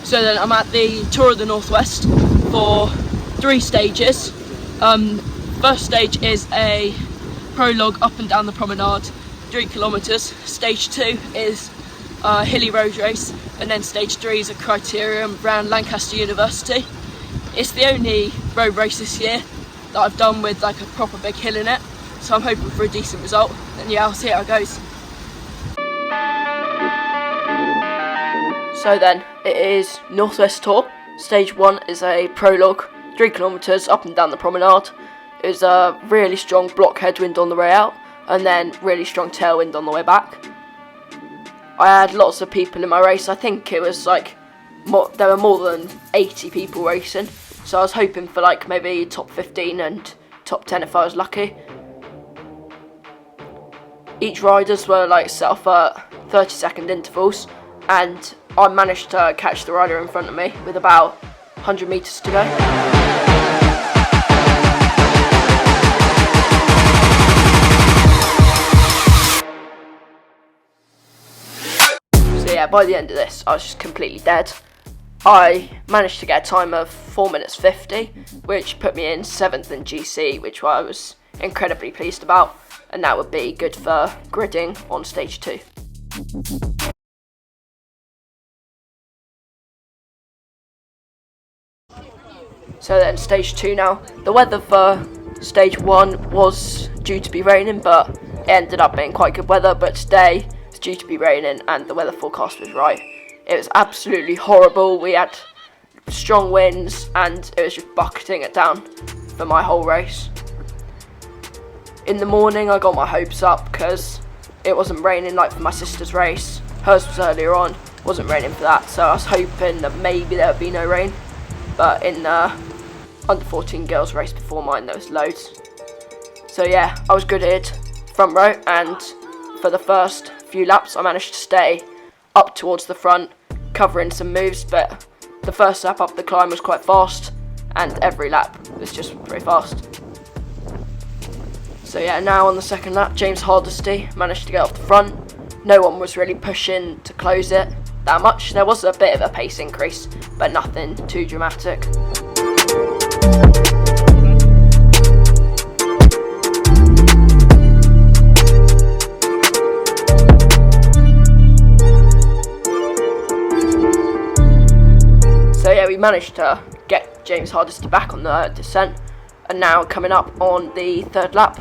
So then I'm at the Tour of the Northwest for 3 stages. First stage is a prologue up and down the promenade, 3 kilometres. Stage 2 is a hilly road race, and then stage 3 is a criterium around Lancaster University. It's the only road race this year that I've done with like a proper big hill in it, so I'm hoping for a decent result, and yeah, I'll see how it goes. So then, it is Northwest Tour. Stage 1 is a prologue, 3 kilometres up and down the promenade. It was a really strong block headwind on the way out, and then really strong tailwind on the way back. I had lots of people in my race. I think it was like, there were more than 80 people racing, so I was hoping for like maybe top 15 and top 10 if I was lucky. Each riders were like set off at 30-second intervals, and I managed to catch the rider in front of me with about 100 metres to go. So yeah, by the end of this, I was just completely dead. I managed to get a time of 4 minutes 50, which put me in 7th in GC, which I was incredibly pleased about, and that would be good for gridding on stage 2. So then stage 2 now. The weather for stage 1 was due to be raining, but it ended up being quite good weather, but today it's due to be raining and the weather forecast was right. It was absolutely horrible. We had strong winds and it was just bucketing it down for my whole race. In the morning I got my hopes up because it wasn't raining like for my sister's race. Hers was earlier on, wasn't raining for that, so I was hoping that maybe there would be no rain. But in the under 14 girls race before mine, there was loads. So yeah, I was gridded front row, and for the first few laps I managed to stay up towards the front, covering some moves, but the first lap up the climb was quite fast, and every lap was just pretty fast. So yeah, now on the second lap, James Hardesty managed to get off the front. No one was really pushing to close it that much. There was a bit of a pace increase, but nothing too dramatic. So yeah, we managed to get James Hardesty back on the descent, and now coming up on the third lap,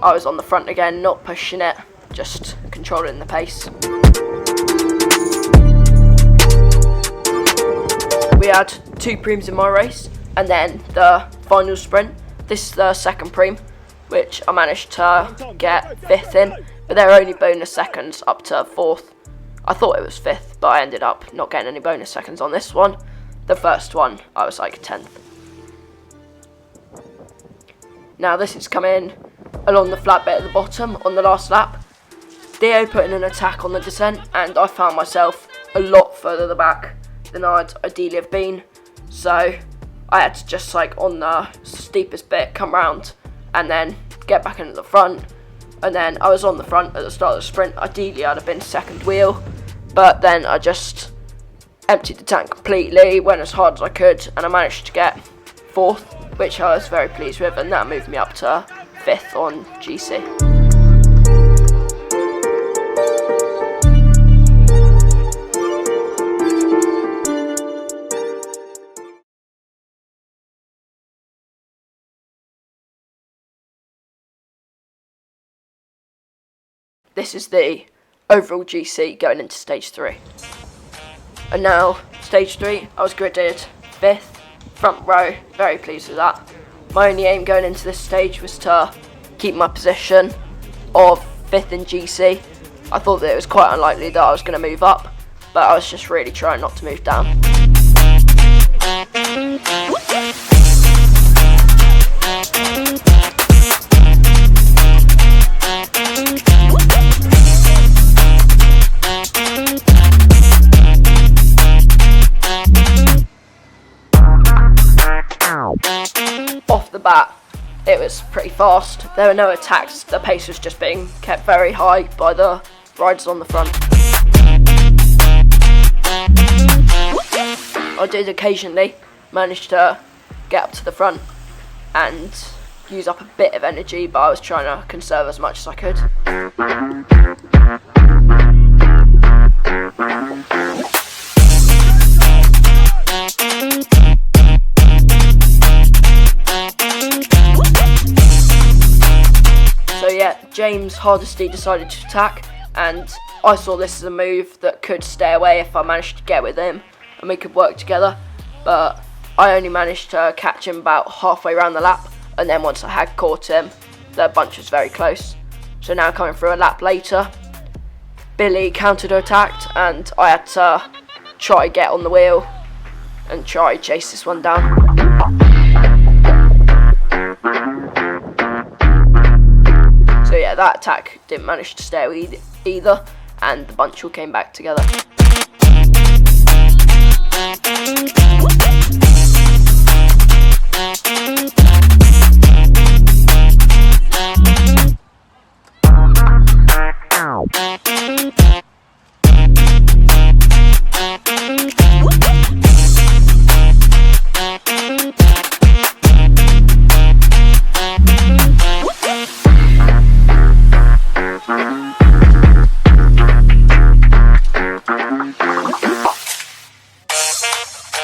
I was on the front again, not pushing it, just controlling the pace. We had 2 preems in my race, and then the final sprint. This is the second preem, which I managed to get 5th in, but there are only bonus seconds up to 4th. I thought it was 5th, but I ended up not getting any bonus seconds on this one. The first one, I was like 10th. Now this is coming along the flat bit at the bottom on the last lap. Dio put in an attack on the descent, and I found myself a lot further the back than I'd ideally have been, so I had to just like on the steepest bit come round and then get back into the front, and then I was on the front at the start of the sprint. Ideally I'd have been second wheel, but then I just emptied the tank completely, went as hard as I could, and I managed to get 4th, which I was very pleased with, and that moved me up to 5th on GC. This is the overall GC going into stage 3. And now, stage 3, I was gridded 5th, front row, very pleased with that. My only aim going into this stage was to keep my position of 5th in GC. I thought that it was quite unlikely that I was going to move up, but I was just really trying not to move down. Off the bat, it was pretty fast. There were no attacks. The pace was just being kept very high by the riders on the front. I did occasionally manage to get up to the front and use up a bit of energy, but I was trying to conserve as much as I could. So yeah, James Hardesty decided to attack, and I saw this as a move that could stay away if I managed to get with him and we could work together, but I only managed to catch him about halfway around the lap, and then once I had caught him, the bunch was very close. So now coming through a lap later, Billy counter-attacked, and I had to try get on the wheel and try chase this one down. So yeah, that attack didn't manage to stay either, and the bunch all came back together.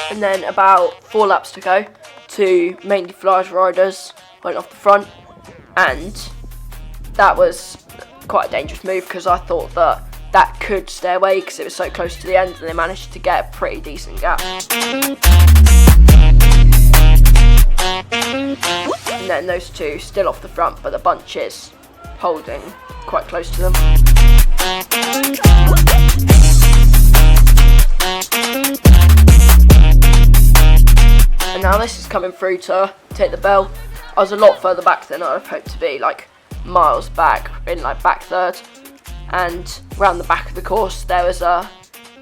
And then about 4 laps to go, 2 mainly flyers riders went off the front, and that was quite a dangerous move because I thought that could stay away because it was so close to the end, and they managed to get a pretty decent gap. And then those 2 still off the front, but the bunch is holding quite close to them. And now this is coming through to take the bell. I was a lot further back than I'd hoped to be, like miles back, in like back third. And around the back of the course there was a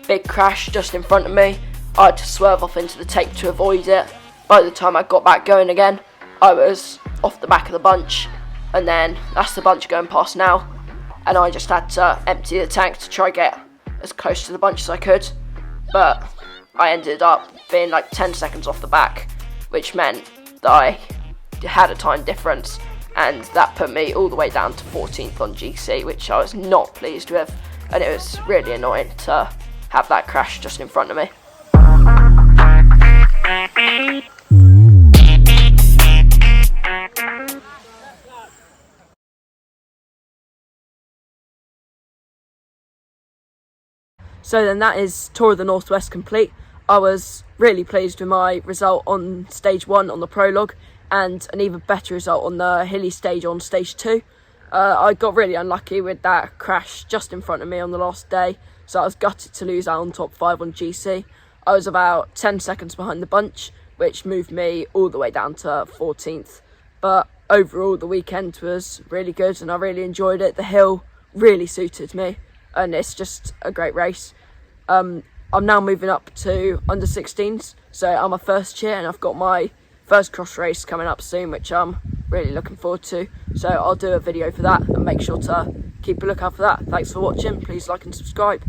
big crash just in front of me. I had to swerve off into the tape to avoid it. By the time I got back going again, I was off the back of the bunch, and then that's the bunch going past now. And I just had to empty the tank to try get as close to the bunch as I could. But I ended up being like 10 seconds off the back, which meant that I had a time difference, and that put me all the way down to 14th on GC, which I was not pleased with, and it was really annoying to have that crash just in front of me. So then that is Tour of the Northwest complete. I was really pleased with my result on stage 1 on the prologue, and an even better result on the hilly stage on stage 2. I got really unlucky with that crash just in front of me on the last day, so I was gutted to lose out on top 5 on GC. I was about 10 seconds behind the bunch, which moved me all the way down to 14th. But overall the weekend was really good and I really enjoyed it. The hill really suited me, and it's just a great race. I'm now moving up to under 16s, so I'm a first year and I've got my first cross race coming up soon, which I'm really looking forward to. So I'll do a video for that, and make sure to keep a lookout for that. Thanks for watching, please like and subscribe.